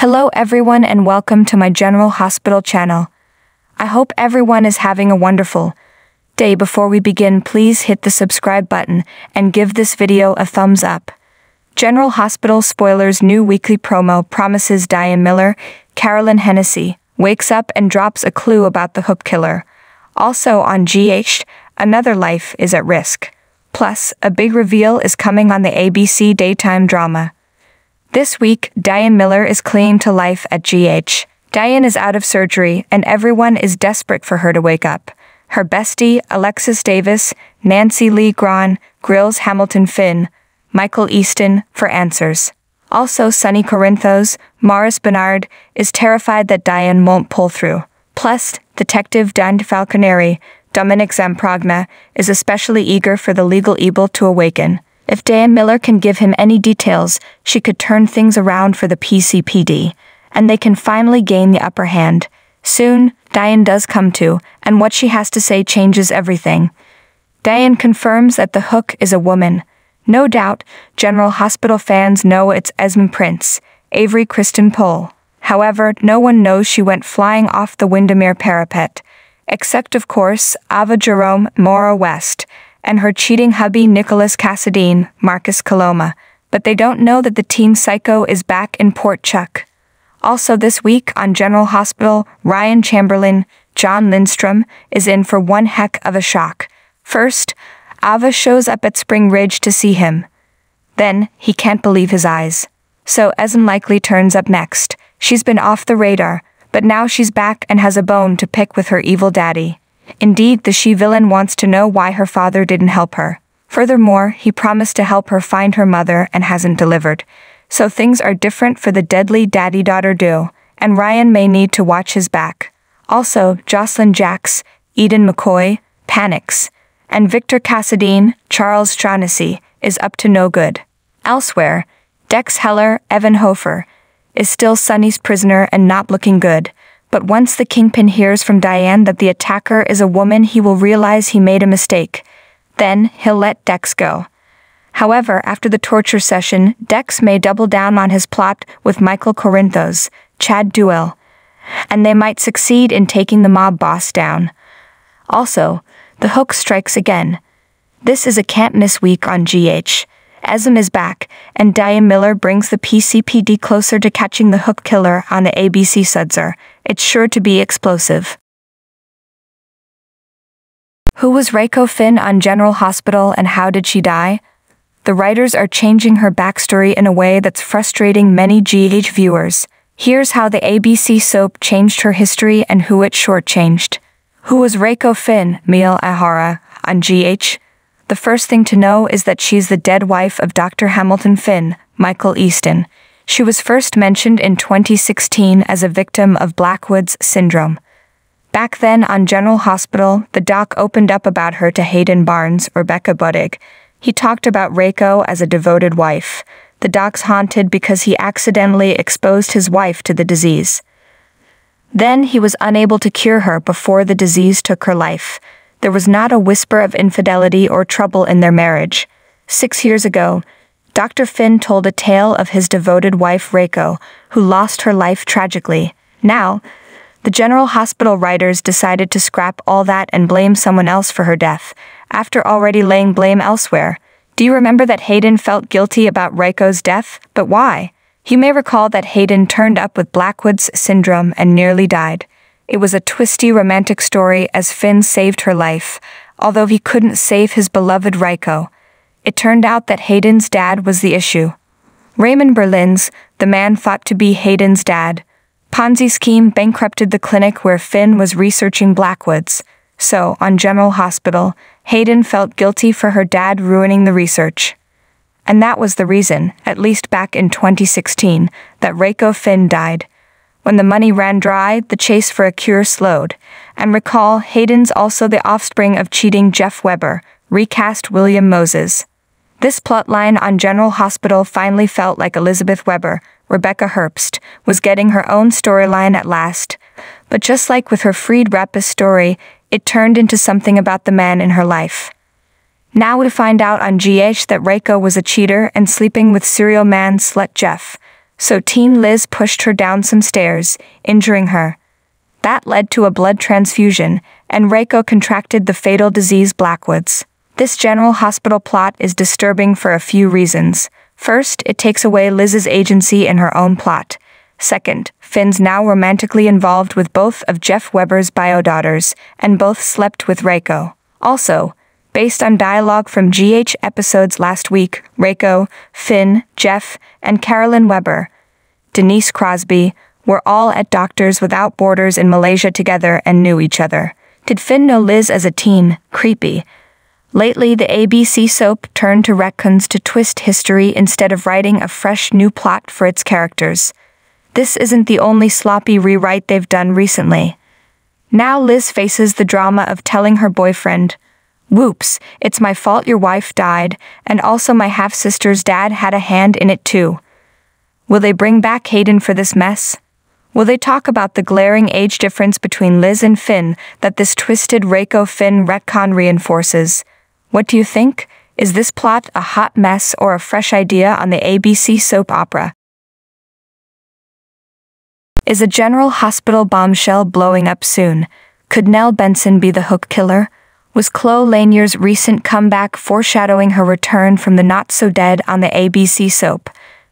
Hello everyone and welcome to my General Hospital channel. I hope everyone is having a wonderful day. Before we begin, please hit the subscribe button and give this video a thumbs up. General Hospital spoilers: new weekly promo promises Diane Miller, Carolyn Hennessy, wakes up and drops a clue about the hook killer. Also on GH, another life is at risk. Plus, a big reveal is coming on the ABC daytime drama. This week, Diane Miller is clinging to life at GH. Diane is out of surgery, and everyone is desperate for her to wake up. Her bestie, Alexis Davis, Nancy Lee Grahn, grills Hamilton Finn, Michael Easton, for answers. Also, Sonny Corinthos, Maurice Bernard, is terrified that Diane won't pull through. Plus, Detective Dan Falconeri, Dominic Zamprogna, is especially eager for the legal evil to awaken. If Diane Miller can give him any details, she could turn things around for the PCPD, and they can finally gain the upper hand. Soon, Diane does come to, and what she has to say changes everything. Diane confirms that the hook is a woman. No doubt, General Hospital fans know it's Esmond Prince, Avery Kristen Pohl. However, no one knows she went flying off the Windermere parapet. Except, of course, Ava Jerome, Maura West, and her cheating hubby Nicholas Cassadine, Marcus Coloma. But they don't know that the teen psycho is back in Port Chuck. Also this week on General Hospital, Ryan Chamberlain, John Lindstrom, is in for one heck of a shock. First, Ava shows up at Spring Ridge to see him. Then, he can't believe his eyes. So Esmond likely turns up next. She's been off the radar, but now she's back and has a bone to pick with her evil daddy. Indeed, the she-villain wants to know why her father didn't help her. Furthermore, he promised to help her find her mother and hasn't delivered. So things are different for the deadly daddy-daughter duo, and Ryan may need to watch his back. Also, Jocelyn Jacks, Eden McCoy, panics, and Victor Cassadine, Charles Shaughnessy, is up to no good. Elsewhere, Dex Heller, Evan Hofer, is still Sonny's prisoner and not looking good. But once the Kingpin hears from Diane that the attacker is a woman, he will realize he made a mistake. Then, he'll let Dex go. However, after the torture session, Dex may double down on his plot with Michael Corinthos, Chad Duell, and they might succeed in taking the mob boss down. Also, the hook strikes again. This is a can't-miss week on GH. Esmond is back, and Diane Miller brings the PCPD closer to catching the hook killer on the ABC Sudzer. It's sure to be explosive. Who was Reiko Finn on General Hospital and how did she die? The writers are changing her backstory in a way that's frustrating many GH viewers. Here's how the ABC soap changed her history and who it shortchanged. Who was Reiko Finn, Mil Ahara, on GH? The first thing to know is that she's the dead wife of Dr. Hamilton Finn, Michael Easton. She was first mentioned in 2016 as a victim of Blackwood's syndrome. Back then on General Hospital, the doc opened up about her to Hayden Barnes, Rebecca Buddig. He talked about Reiko as a devoted wife. The doc's haunted because he accidentally exposed his wife to the disease. Then he was unable to cure her before the disease took her life. There was not a whisper of infidelity or trouble in their marriage. 6 years ago, Dr. Finn told a tale of his devoted wife Reiko, who lost her life tragically. Now, the General Hospital writers decided to scrap all that and blame someone else for her death, after already laying blame elsewhere. Do you remember that Hayden felt guilty about Reiko's death? But why? You may recall that Hayden turned up with Blackwood's syndrome and nearly died. It was a twisty romantic story as Finn saved her life, although he couldn't save his beloved Reiko. It turned out that Hayden's dad was the issue. Raymond Berlins, the man thought to be Hayden's dad. Ponzi scheme bankrupted the clinic where Finn was researching Blackwood's. So, on General Hospital, Hayden felt guilty for her dad ruining the research. And that was the reason, at least back in 2016, that Reiko Finn died. When the money ran dry, the chase for a cure slowed. And recall, Hayden's also the offspring of cheating Jeff Weber, recast William Moses. This plotline on General Hospital finally felt like Elizabeth Weber, Rebecca Herbst, was getting her own storyline at last. But just like with her freed rapist story, it turned into something about the man in her life. Now we find out on GH that Reiko was a cheater and sleeping with serial man slut Jeff. so Teen Liz pushed her down some stairs, injuring her. That led to a blood transfusion, and Reiko contracted the fatal disease Blackwoods. This General Hospital plot is disturbing for a few reasons. First, it takes away Liz's agency in her own plot. Second, Finn's now romantically involved with both of Jeff Weber's bio daughters, and both slept with Reiko. Also, based on dialogue from GH episodes last week, Reiko, Finn, Jeff, and Carolyn Weber, Denise Crosby, were all at Doctors Without Borders in Malaysia together and knew each other. Did Finn know Liz as a teen? Creepy. Lately, the ABC soap turned to retcons to twist history instead of writing a fresh new plot for its characters. This isn't the only sloppy rewrite they've done recently. Now Liz faces the drama of telling her boyfriend, "Whoops, it's my fault your wife died, and also my half-sister's dad had a hand in it too." Will they bring back Hayden for this mess? Will they talk about the glaring age difference between Liz and Finn that this twisted Reiko Finn retcon reinforces? What do you think? Is this plot a hot mess or a fresh idea on the ABC soap opera? Is a General Hospital bombshell blowing up soon? Could Nell Benson be the hook killer? Was Chloe Lanier's recent comeback foreshadowing her return from the not-so-dead on the ABC soap?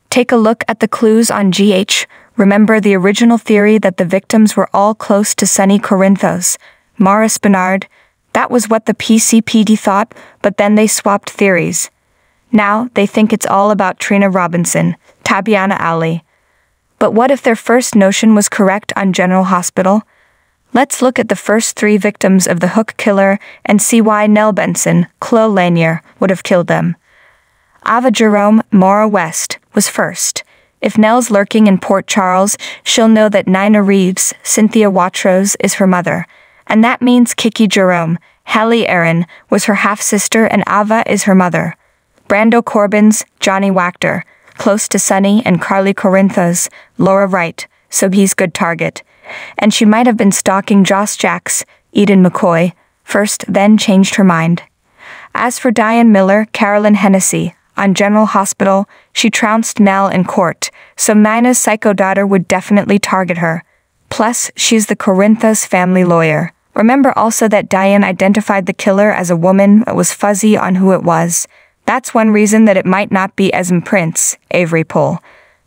Take a look at the clues on GH. Remember the original theory that the victims were all close to Sonny Corinthos, Maurice Bernard? That was what the PCPD thought, but then they swapped theories. Now they think it's all about Trina Robinson, Tabiana Ali. But what if their first notion was correct on General Hospital? Let's look at the first 3 victims of the hook killer and see why Nell Benson, Chloe Lanier, would have killed them. Ava Jerome, Maura West, was first. If Nell's lurking in Port Charles, she'll know that Nina Reeves, Cynthia Watrous, is her mother. And that means Kiki Jerome, Hallie Aaron, was her half-sister and Ava is her mother. Brando Corbin's Johnny Wachter, close to Sonny and Carly Corinthos, Laura Wright, so he's good target. And she might have been stalking Joss Jacks, Eden McCoy, first then changed her mind. As for Diane Miller, Carolyn Hennessy, on General Hospital, she trounced Nell in court, so Nina's psycho daughter would definitely target her. Plus, she's the Corinthos family lawyer. Remember also that Diane identified the killer as a woman but was fuzzy on who it was. That's one reason that it might not be Esme Prince, Avery Pohl.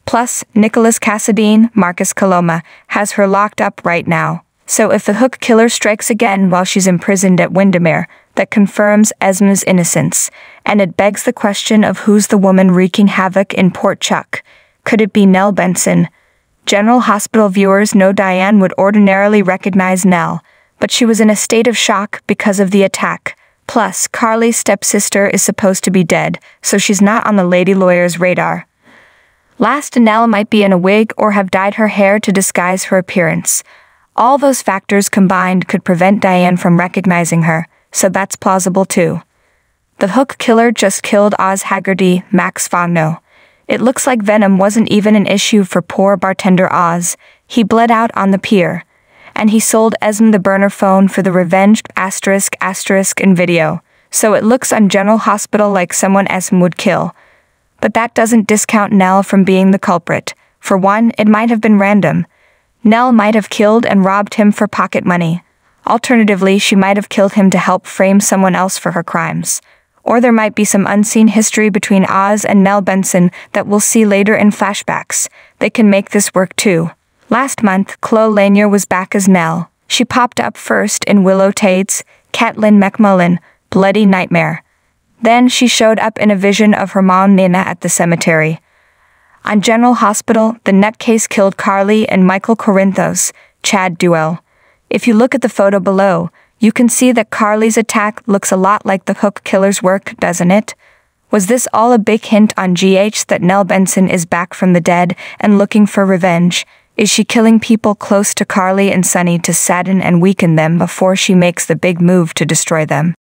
Plus, Nicholas Cassadine, Marcus Coloma, has her locked up right now. So if the hook killer strikes again while she's imprisoned at Windermere, that confirms Esme's innocence, and it begs the question of who's the woman wreaking havoc in Port Chuck. Could it be Nell Benson? General Hospital viewers know Diane would ordinarily recognize Nell, but she was in a state of shock because of the attack. Plus, Carly's stepsister is supposed to be dead, so she's not on the lady lawyer's radar. Last, Nell might be in a wig or have dyed her hair to disguise her appearance. All those factors combined could prevent Diane from recognizing her, so that's plausible too. The hook killer just killed Oz Haggerty, Max Fogno. It looks like venom wasn't even an issue for poor bartender Oz. He bled out on the pier. And he sold Esme the burner phone for the revenge *** in video, so it looks on General Hospital like someone Esme would kill. But that doesn't discount Nell from being the culprit. For one, it might have been random. Nell might have killed and robbed him for pocket money. Alternatively, she might have killed him to help frame someone else for her crimes. Or there might be some unseen history between Oz and Nell Benson that we'll see later in flashbacks. They can make this work too. Last month, Chloe Lanier was back as Nell. She popped up first in Willow Tate's Caitlin McMullen, Bloody Nightmare. Then she showed up in a vision of her mom Nina at the cemetery. On General Hospital, the nutcase killed Carly and Michael Corinthos, Chad duo. If you look at the photo below, you can see that Carly's attack looks a lot like the hook killer's work, doesn't it? Was this all a big hint on GH that Nell Benson is back from the dead and looking for revenge? Is she killing people close to Carly and Sonny to sadden and weaken them before she makes the big move to destroy them?